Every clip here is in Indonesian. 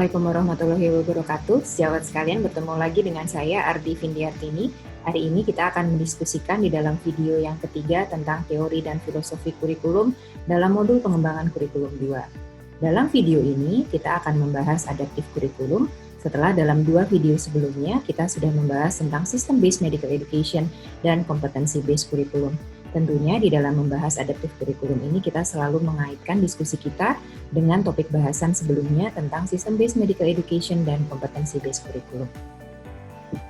Assalamualaikum warahmatullahi wabarakatuh. Sejawat sekalian, bertemu lagi dengan saya Ardi Vindiartini. Hari ini kita akan mendiskusikan di dalam video yang ketiga tentang teori dan filosofi kurikulum dalam modul pengembangan kurikulum 2. Dalam video ini kita akan membahas adaptif kurikulum. Setelah dalam 2 video sebelumnya kita sudah membahas tentang system based medical education dan competency based kurikulum. Tentunya di dalam membahas adaptif kurikulum ini kita selalu mengaitkan diskusi kita dengan topik bahasan sebelumnya tentang system based medical education dan competency based kurikulum.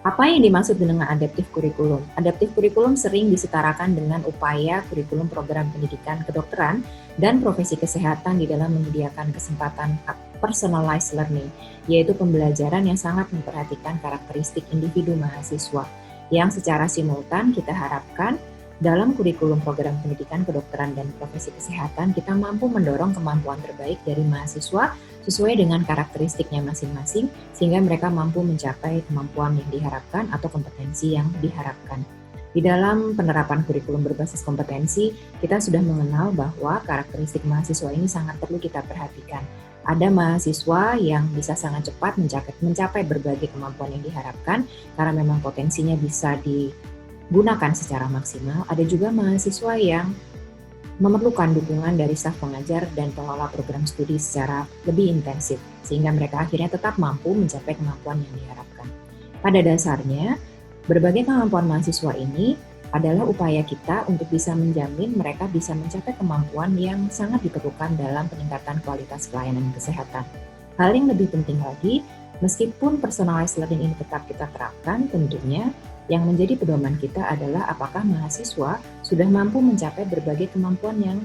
Apa yang dimaksud dengan adaptif kurikulum? Adaptif kurikulum sering disetarakan dengan upaya kurikulum program pendidikan kedokteran dan profesi kesehatan di dalam menyediakan kesempatan personalized learning, yaitu pembelajaran yang sangat memperhatikan karakteristik individu mahasiswa, yang secara simultan kita harapkan dalam kurikulum program pendidikan kedokteran dan profesi kesehatan kita mampu mendorong kemampuan terbaik dari mahasiswa sesuai dengan karakteristiknya masing-masing sehingga mereka mampu mencapai kemampuan yang diharapkan atau kompetensi yang diharapkan. Di dalam penerapan kurikulum berbasis kompetensi, kita sudah mengenal bahwa karakteristik mahasiswa ini sangat perlu kita perhatikan. Ada mahasiswa yang bisa sangat cepat mencapai berbagai kemampuan yang diharapkan karena memang potensinya bisa digunakan secara maksimal. Ada juga mahasiswa yang memerlukan dukungan dari staf pengajar dan pengelola program studi secara lebih intensif, sehingga mereka akhirnya tetap mampu mencapai kemampuan yang diharapkan. Pada dasarnya, berbagai kemampuan mahasiswa ini adalah upaya kita untuk bisa menjamin mereka bisa mencapai kemampuan yang sangat diperlukan dalam peningkatan kualitas pelayanan kesehatan. Hal yang lebih penting lagi, meskipun personalized learning ini tetap kita terapkan, tentunya yang menjadi pedoman kita adalah apakah mahasiswa sudah mampu mencapai berbagai kemampuan yang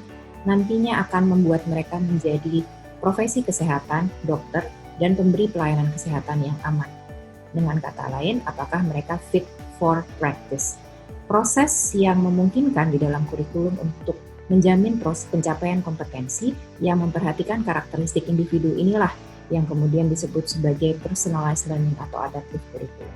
nantinya akan membuat mereka menjadi profesi kesehatan, dokter, dan pemberi pelayanan kesehatan yang aman. Dengan kata lain, apakah mereka fit for practice. Proses yang memungkinkan di dalam kurikulum untuk menjamin proses pencapaian kompetensi yang memperhatikan karakteristik individu inilah yang kemudian disebut sebagai personalized learning atau adaptive kurikulum.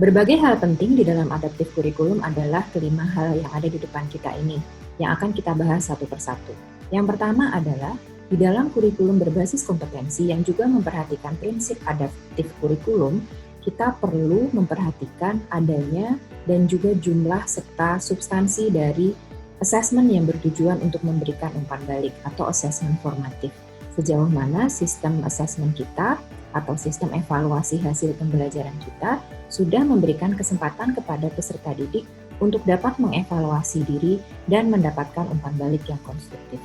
Berbagai hal penting di dalam adaptif kurikulum adalah kelima hal yang ada di depan kita ini, yang akan kita bahas satu persatu. Yang pertama adalah, di dalam kurikulum berbasis kompetensi yang juga memperhatikan prinsip adaptif kurikulum, kita perlu memperhatikan adanya dan juga jumlah serta substansi dari assessment yang bertujuan untuk memberikan umpan balik atau assessment formatif. Sejauh mana sistem assessment kita atau sistem evaluasi hasil pembelajaran kita sudah memberikan kesempatan kepada peserta didik untuk dapat mengevaluasi diri dan mendapatkan umpan balik yang konstruktif.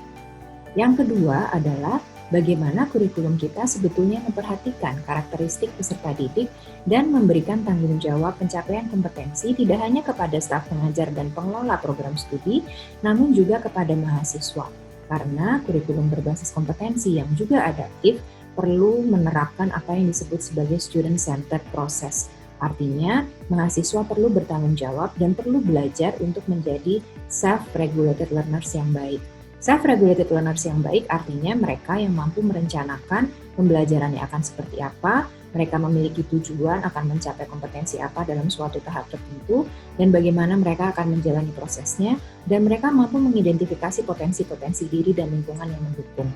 Yang kedua adalah bagaimana kurikulum kita sebetulnya memperhatikan karakteristik peserta didik dan memberikan tanggung jawab pencapaian kompetensi tidak hanya kepada staf pengajar dan pengelola program studi, namun juga kepada mahasiswa. Karena kurikulum berbasis kompetensi yang juga adaptif perlu menerapkan apa yang disebut sebagai student-centered process. Artinya, mahasiswa perlu bertanggung jawab dan perlu belajar untuk menjadi self-regulated learners yang baik. Self-regulated learners yang baik artinya mereka yang mampu merencanakan pembelajarannya akan seperti apa, mereka memiliki tujuan akan mencapai kompetensi apa dalam suatu tahap tertentu, dan bagaimana mereka akan menjalani prosesnya, dan mereka mampu mengidentifikasi potensi-potensi diri dan lingkungan yang mendukung.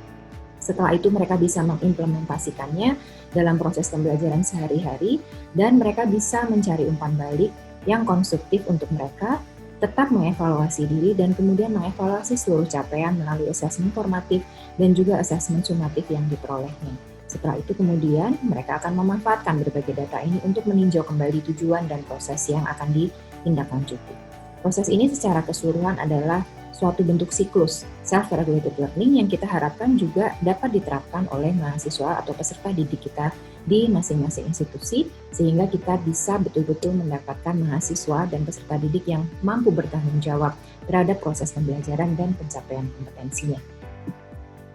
Setelah itu mereka bisa mengimplementasikannya dalam proses pembelajaran sehari-hari dan mereka bisa mencari umpan balik yang konstruktif untuk mereka, tetap mengevaluasi diri dan kemudian mengevaluasi seluruh capaian melalui asesmen formatif dan juga asesmen sumatif yang diperolehnya. Setelah itu kemudian mereka akan memanfaatkan berbagai data ini untuk meninjau kembali tujuan dan proses yang akan ditindaklanjuti. Proses ini secara keseluruhan adalah suatu bentuk siklus self-regulated learning yang kita harapkan juga dapat diterapkan oleh mahasiswa atau peserta didik kita di masing-masing institusi sehingga kita bisa betul-betul mendapatkan mahasiswa dan peserta didik yang mampu bertanggung jawab terhadap proses pembelajaran dan pencapaian kompetensinya.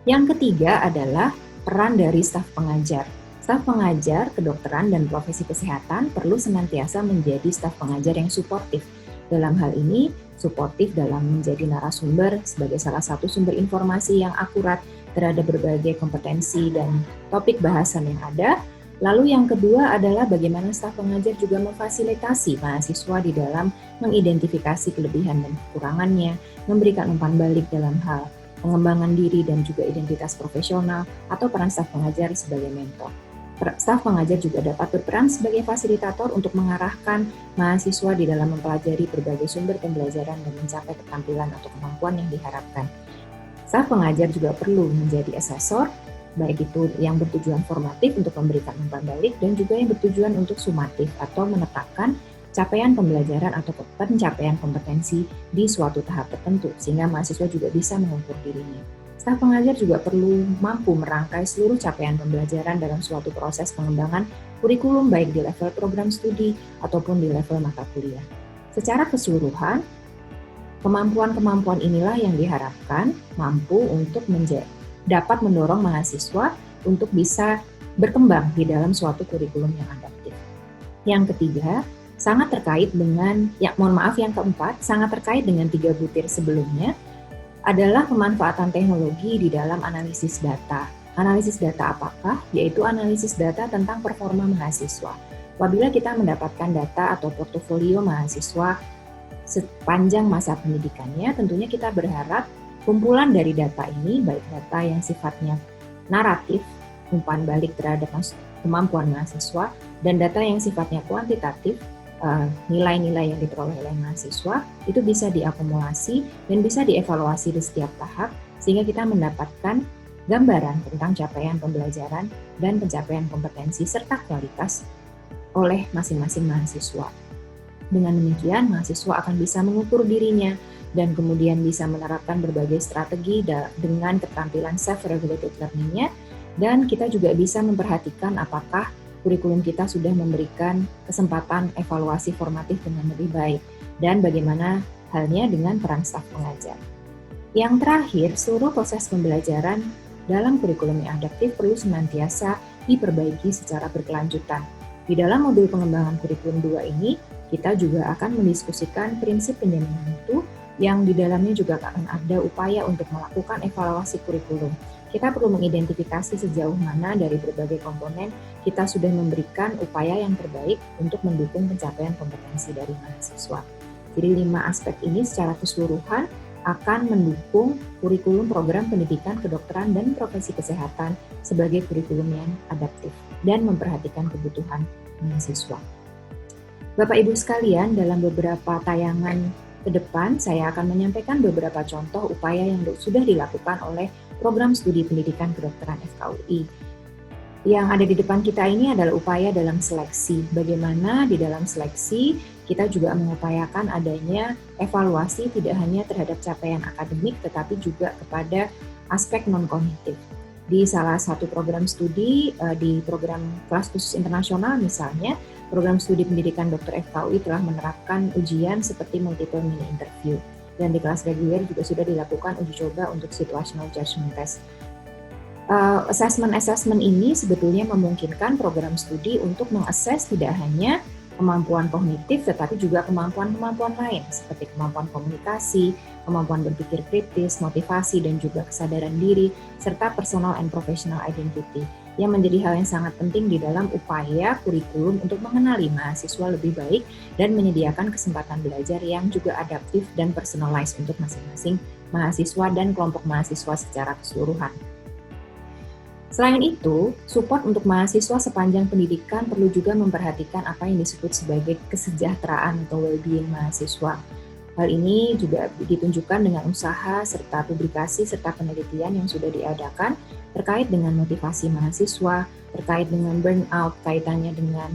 Yang ketiga adalah peran dari staf pengajar. Staf pengajar kedokteran dan profesi kesehatan perlu senantiasa menjadi staf pengajar yang suportif. Dalam hal ini, suportif dalam menjadi narasumber sebagai salah satu sumber informasi yang akurat terhadap berbagai kompetensi dan topik bahasan yang ada. Lalu yang kedua adalah bagaimana staf pengajar juga memfasilitasi mahasiswa di dalam mengidentifikasi kelebihan dan kekurangannya, memberikan umpan balik dalam hal pengembangan diri dan juga identitas profesional, atau peran staf pengajar sebagai mentor. Staf pengajar juga dapat berperan sebagai fasilitator untuk mengarahkan mahasiswa di dalam mempelajari berbagai sumber pembelajaran dan mencapai keterampilan atau kemampuan yang diharapkan. Staf pengajar juga perlu menjadi asesor, baik itu yang bertujuan formatif untuk memberikan umpan balik dan juga yang bertujuan untuk sumatif atau menetapkan capaian pembelajaran atau pencapaian kompetensi di suatu tahap tertentu, sehingga mahasiswa juga bisa mengukur dirinya. Staf pengajar juga perlu mampu merangkai seluruh capaian pembelajaran dalam suatu proses pengembangan kurikulum baik di level program studi ataupun di level mata kuliah. Secara keseluruhan, kemampuan-kemampuan inilah yang diharapkan mampu untuk dapat mendorong mahasiswa untuk bisa berkembang di dalam suatu kurikulum yang adaptif. Yang ketiga, sangat terkait dengan, yang keempat, sangat terkait dengan 3 butir sebelumnya, adalah pemanfaatan teknologi di dalam analisis data. Analisis data apakah? Yaitu analisis data tentang performa mahasiswa. Apabila kita mendapatkan data atau portofolio mahasiswa sepanjang masa pendidikannya, tentunya kita berharap kumpulan dari data ini, baik data yang sifatnya naratif, umpan balik terhadap kemampuan mahasiswa, dan data yang sifatnya kuantitatif, nilai-nilai yang diperoleh oleh mahasiswa, itu bisa diakumulasi dan bisa dievaluasi di setiap tahap, sehingga kita mendapatkan gambaran tentang capaian pembelajaran dan pencapaian kompetensi serta kualitas oleh masing-masing mahasiswa. Dengan demikian, mahasiswa akan bisa mengukur dirinya dan kemudian bisa menerapkan berbagai strategi dengan keterampilan self-regulated learning-nya, dan kita juga bisa memperhatikan apakah kurikulum kita sudah memberikan kesempatan evaluasi formatif dengan lebih baik, dan bagaimana halnya dengan peran staf pengajar. Yang terakhir, seluruh proses pembelajaran dalam kurikulum yang adaptif perlu senantiasa diperbaiki secara berkelanjutan. Di dalam modul pengembangan kurikulum 2 ini, kita juga akan mendiskusikan prinsip penjaminan mutu yang di dalamnya juga akan ada upaya untuk melakukan evaluasi kurikulum. Kita perlu mengidentifikasi sejauh mana dari berbagai komponen kita sudah memberikan upaya yang terbaik untuk mendukung pencapaian kompetensi dari mahasiswa. Jadi 5 aspek ini secara keseluruhan akan mendukung kurikulum program pendidikan kedokteran dan profesi kesehatan sebagai kurikulum yang adaptif dan memperhatikan kebutuhan mahasiswa. Bapak Ibu sekalian, dalam beberapa tayangan ke depan saya akan menyampaikan beberapa contoh upaya yang sudah dilakukan oleh program studi pendidikan kedokteran FKUI. Yang ada di depan kita ini adalah upaya dalam seleksi. Bagaimana di dalam seleksi kita juga mengupayakan adanya evaluasi tidak hanya terhadap capaian akademik tetapi juga kepada aspek non-kognitif. Di salah satu program studi, di program kelas khusus internasional misalnya, program studi pendidikan dokter FKUI telah menerapkan ujian seperti multiple mini interview. Dan di kelas reguler juga sudah dilakukan uji coba untuk situational judgment test. Assessment ini sebetulnya memungkinkan program studi untuk mengakses tidak hanya kemampuan kognitif tetapi juga kemampuan-kemampuan lain seperti kemampuan komunikasi, kemampuan berpikir kritis, motivasi dan juga kesadaran diri, serta personal and professional identity yang menjadi hal yang sangat penting di dalam upaya kurikulum untuk mengenali mahasiswa lebih baik dan menyediakan kesempatan belajar yang juga adaptif dan personalized untuk masing-masing mahasiswa dan kelompok mahasiswa secara keseluruhan. Selain itu, support untuk mahasiswa sepanjang pendidikan perlu juga memperhatikan apa yang disebut sebagai kesejahteraan atau well-being mahasiswa. Hal ini juga ditunjukkan dengan usaha serta publikasi serta penelitian yang sudah diadakan terkait dengan motivasi mahasiswa, terkait dengan burnout, kaitannya dengan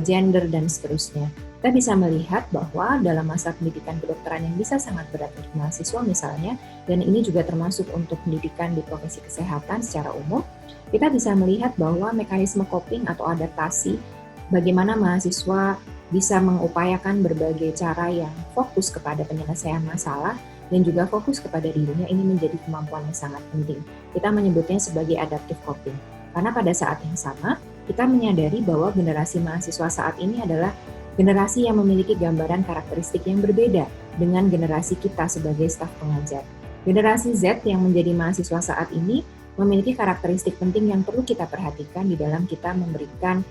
gender dan seterusnya. Kita bisa melihat bahwa dalam masa pendidikan kedokteran yang bisa sangat berat untuk mahasiswa misalnya, dan ini juga termasuk untuk pendidikan di profesi kesehatan secara umum, kita bisa melihat bahwa mekanisme coping atau adaptasi bagaimana mahasiswa bisa mengupayakan berbagai cara yang fokus kepada penyelesaian masalah dan juga fokus kepada dirinya, ini menjadi kemampuan yang sangat penting. Kita menyebutnya sebagai adaptive coping. Karena pada saat yang sama, kita menyadari bahwa generasi mahasiswa saat ini adalah generasi yang memiliki gambaran karakteristik yang berbeda dengan generasi kita sebagai staf pengajar. Generasi Z yang menjadi mahasiswa saat ini memiliki karakteristik penting yang perlu kita perhatikan di dalam kita memberikan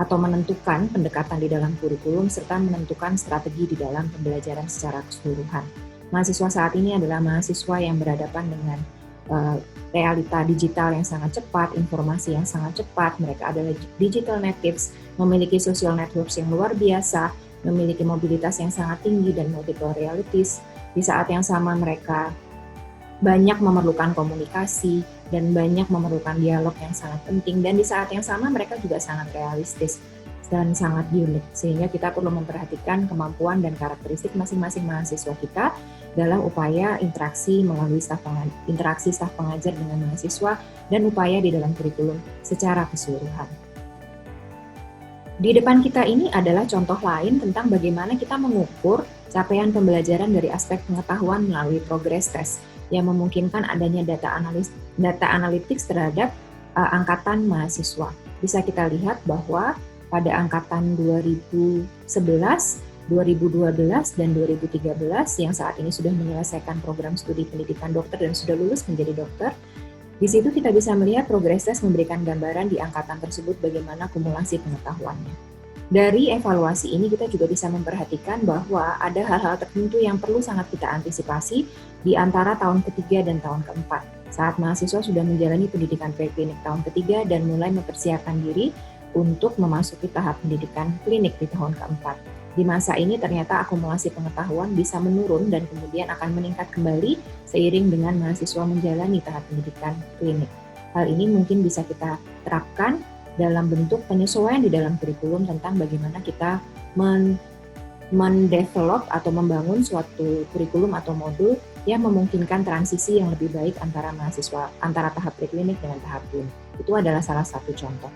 atau menentukan pendekatan di dalam kurikulum serta menentukan strategi di dalam pembelajaran secara keseluruhan. mahasiswa saat ini adalah mahasiswa yang berhadapan dengan realita digital yang sangat cepat, informasi yang sangat cepat. Mereka adalah digital natives, memiliki social networks yang luar biasa, memiliki mobilitas yang sangat tinggi dan multiple realities. Di saat yang sama mereka banyak memerlukan komunikasi dan banyak memerlukan dialog yang sangat penting, dan di saat yang sama mereka juga sangat realistis dan sangat unik, sehingga kita perlu memperhatikan kemampuan dan karakteristik masing-masing mahasiswa kita dalam upaya interaksi melalui interaksi staf pengajar dengan mahasiswa dan upaya di dalam kurikulum secara keseluruhan. Di depan kita ini adalah contoh lain tentang bagaimana kita mengukur capaian pembelajaran dari aspek pengetahuan melalui progress test yang memungkinkan adanya data analytics terhadap angkatan mahasiswa. Bisa kita lihat bahwa pada angkatan 2011, 2012, dan 2013 yang saat ini sudah menyelesaikan program studi pendidikan dokter dan sudah lulus menjadi dokter, di situ kita bisa melihat progress test memberikan gambaran di angkatan tersebut bagaimana akumulasi pengetahuannya. Dari evaluasi ini kita juga bisa memperhatikan bahwa ada hal-hal tertentu yang perlu sangat kita antisipasi di antara tahun ketiga dan tahun keempat, saat mahasiswa sudah menjalani pendidikan preklinik tahun ketiga dan mulai mempersiapkan diri untuk memasuki tahap pendidikan klinik di tahun keempat. Di masa ini ternyata akumulasi pengetahuan bisa menurun dan kemudian akan meningkat kembali seiring dengan mahasiswa menjalani tahap pendidikan klinik. Hal ini mungkin bisa kita terapkan dalam bentuk penyesuaian di dalam kurikulum tentang bagaimana kita mendevelop atau membangun suatu kurikulum atau modul yang memungkinkan transisi yang lebih baik antara mahasiswa, antara tahap preklinik dengan tahap klinik. Itu adalah salah satu contoh.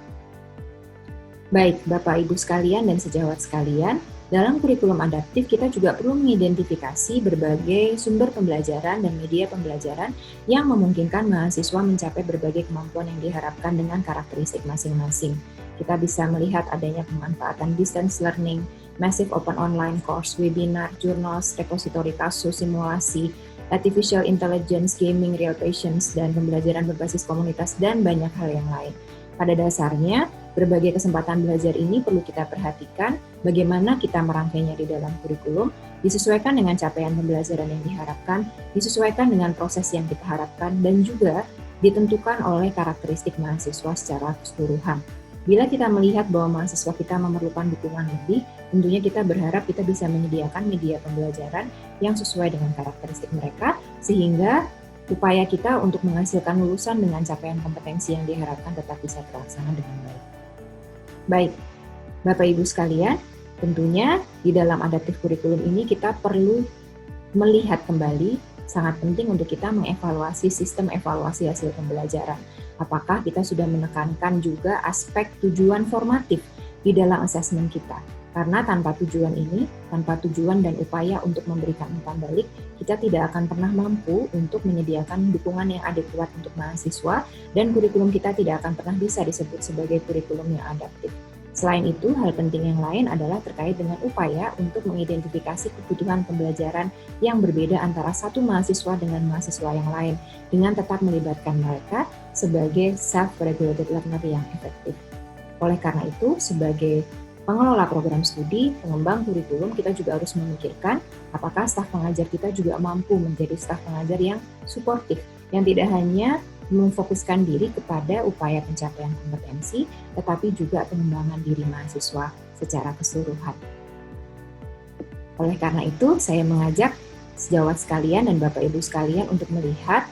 Baik, Bapak Ibu sekalian dan sejawat sekalian, dalam kurikulum adaptif kita juga perlu mengidentifikasi berbagai sumber pembelajaran dan media pembelajaran yang memungkinkan mahasiswa mencapai berbagai kemampuan yang diharapkan dengan karakteristik masing-masing. Kita bisa melihat adanya pemanfaatan distance learning, massive open online course, webinar, journals, repository kasus, simulasi, artificial intelligence, gaming, real patients, dan pembelajaran berbasis komunitas, dan banyak hal yang lain. Pada dasarnya, berbagai kesempatan belajar ini perlu kita perhatikan bagaimana kita merangkainya di dalam kurikulum, disesuaikan dengan capaian pembelajaran yang diharapkan, disesuaikan dengan proses yang kita harapkan, dan juga ditentukan oleh karakteristik mahasiswa secara keseluruhan. Bila kita melihat bahwa mahasiswa kita memerlukan dukungan lebih, tentunya kita berharap kita bisa menyediakan media pembelajaran yang sesuai dengan karakteristik mereka, sehingga upaya kita untuk menghasilkan lulusan dengan capaian kompetensi yang diharapkan tetap bisa terlaksana dengan baik. Baik, Bapak Ibu sekalian, tentunya di dalam adaptif kurikulum ini kita perlu melihat kembali, sangat penting untuk kita mengevaluasi sistem evaluasi hasil pembelajaran. Apakah kita sudah menekankan juga aspek tujuan formatif di dalam asesmen kita? Karena tanpa tujuan ini, tanpa tujuan dan upaya untuk memberikan umpan balik, kita tidak akan pernah mampu untuk menyediakan dukungan yang adekuat untuk mahasiswa, dan kurikulum kita tidak akan pernah bisa disebut sebagai kurikulum yang adaptif. Selain itu, hal penting yang lain adalah terkait dengan upaya untuk mengidentifikasi kebutuhan pembelajaran yang berbeda antara satu mahasiswa dengan mahasiswa yang lain, dengan tetap melibatkan mereka sebagai self-regulated learner yang efektif. Oleh karena itu, sebagai pengelola program studi, pengembang kurikulum, kita juga harus memikirkan apakah staf pengajar kita juga mampu menjadi staf pengajar yang suportif, yang tidak hanya memfokuskan diri kepada upaya pencapaian kompetensi, tetapi juga pengembangan diri mahasiswa secara keseluruhan. Oleh karena itu, saya mengajak sejawat sekalian dan Bapak Ibu sekalian untuk melihat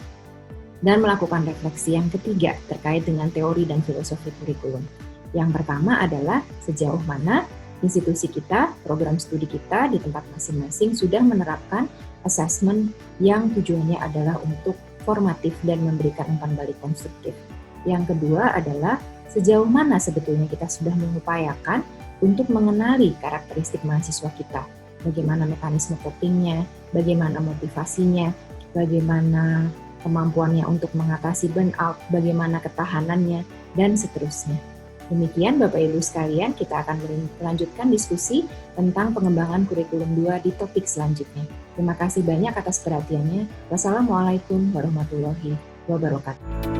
dan melakukan refleksi yang ketiga terkait dengan teori dan filosofi kurikulum. Yang pertama adalah sejauh mana institusi kita, program studi kita di tempat masing-masing sudah menerapkan asesmen yang tujuannya adalah untuk formatif dan memberikan umpan balik konstruktif. Yang kedua adalah sejauh mana sebetulnya kita sudah mengupayakan untuk mengenali karakteristik mahasiswa kita. Bagaimana mekanisme copingnya, bagaimana motivasinya, bagaimana kemampuannya untuk mengatasi burnout, bagaimana ketahanannya, dan seterusnya. Demikian Bapak Ibu sekalian, kita akan melanjutkan diskusi tentang pengembangan kurikulum 2 di topik selanjutnya. Terima kasih banyak atas perhatiannya. Wassalamualaikum warahmatullahi wabarakatuh.